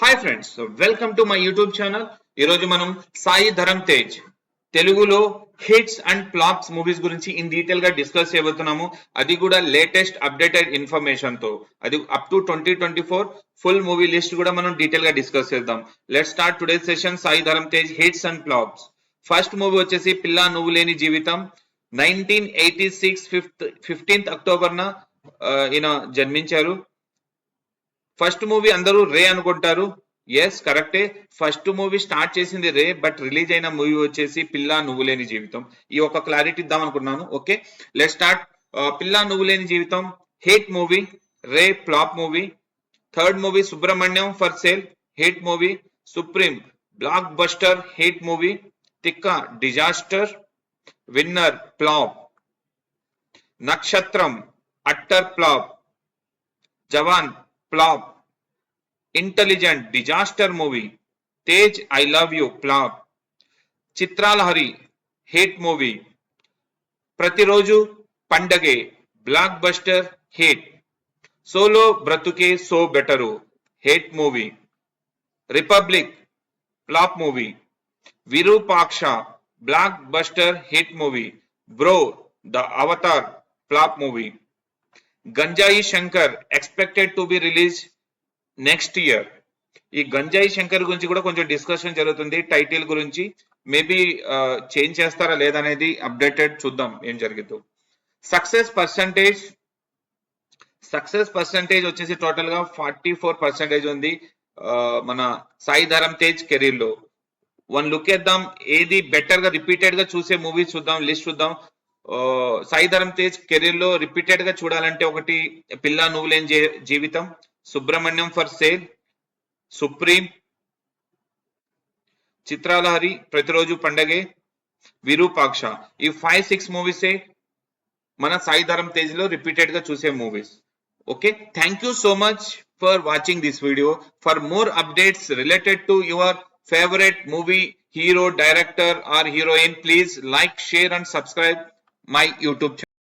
Hi friends, welcome to my YouTube channel. ఈరోజు మనం సాయి ధరమ్ తేజ్ తెలుగులో హిట్స్ అండ్ ఫ్లాప్స్ మూవీస్ గురించి ఇన్ డీటెయిల్ గా డిస్కస్ చేయబోతున్నాము. అది కూడా లేటెస్ట్ అప్డేటెడ్ ఇన్ఫర్మేషన్ తో, అది up to 2024 full movie list కూడా మనం డీటెయిల్ గా డిస్కస్ చేద్దాం. Let's start today session. Sai Dharam Tej hits and flops. First movie వచ్చేసి పిల్లా నువ్వు లేని జీవితం. 1986 15th అక్టోబర్ న ఈయన జన్మించారు. ఫస్ట్ మూవీ అందరూ రే అనుకుంటారు. ఎస్, కరెక్టే. ఫస్ట్ మూవీ స్టార్ట్ చేసింది రే, బట్ రిలీజ్ అయిన మూవీ వచ్చేసి పిల్లా నువ్వు లేని జీవితం. ఈ ఒక క్లారిటీ ఇద్దాం అనుకున్నాను. Okay, let start. Pilla Nuvvu Leni Jeevitham hit movie, Rey flop movie. Third movie Subramanyam for sale, hit movie. Supreme blockbuster, hit movie. Thikka disaster, Winner flop. Nakshatram utter flop. Jawaan flop. Intelligent disaster movie. Tej I love you flop. Chitralahari hit movie. Prathiroju Pandage blockbuster hit. Solo Brathuke so better hit movie. Republic flop movie. Virupaksha blockbuster hit movie. Bro the Avatar flop movie. Ganjayi Shankar expected to be release next year. ఈ గంజాయి శంకర్ గురించి కూడా కొంచెం discussion జరుగుతుంది. Title గురించి maybe change చేస్తారా లేదనేది updated, చూద్దాం ఏం జరిగిందో. సక్సెస్ పర్సంటేజ్ వచ్చేసి టోటల్ గా 44% ఉంది మన సాయి ధరమ్ తేజ్ కెరీర్ లో. వన్ లుక్ చేద్దాం, ఏది బెటర్ గా రిపీటెడ్ గా చూసే మూవీస్ చూద్దాం, లిస్ట్ చూద్దాం. సాయి ధరమ్ తేజ్ కెరీర్ లో రిపీటెడ్ గా చూడాలంటే ఒకటి పిల్లా నువ్వు లేని జీవితం, సుబ్రహ్మణ్యం ఫర్ సేల్, సుప్రీం, చిత్రాలహరి, ప్రతిరోజు పండగే, విరూపాక్ష. ఈ 5-6 మూవీసే మన సాయి ధరమ్ తేజ్ లో రిపీటెడ్ గా చూసే movies. Okay, thank you so much for watching this video. For more updates related to your favorite movie, hero, director or heroine, please like, share and subscribe my YouTube channel.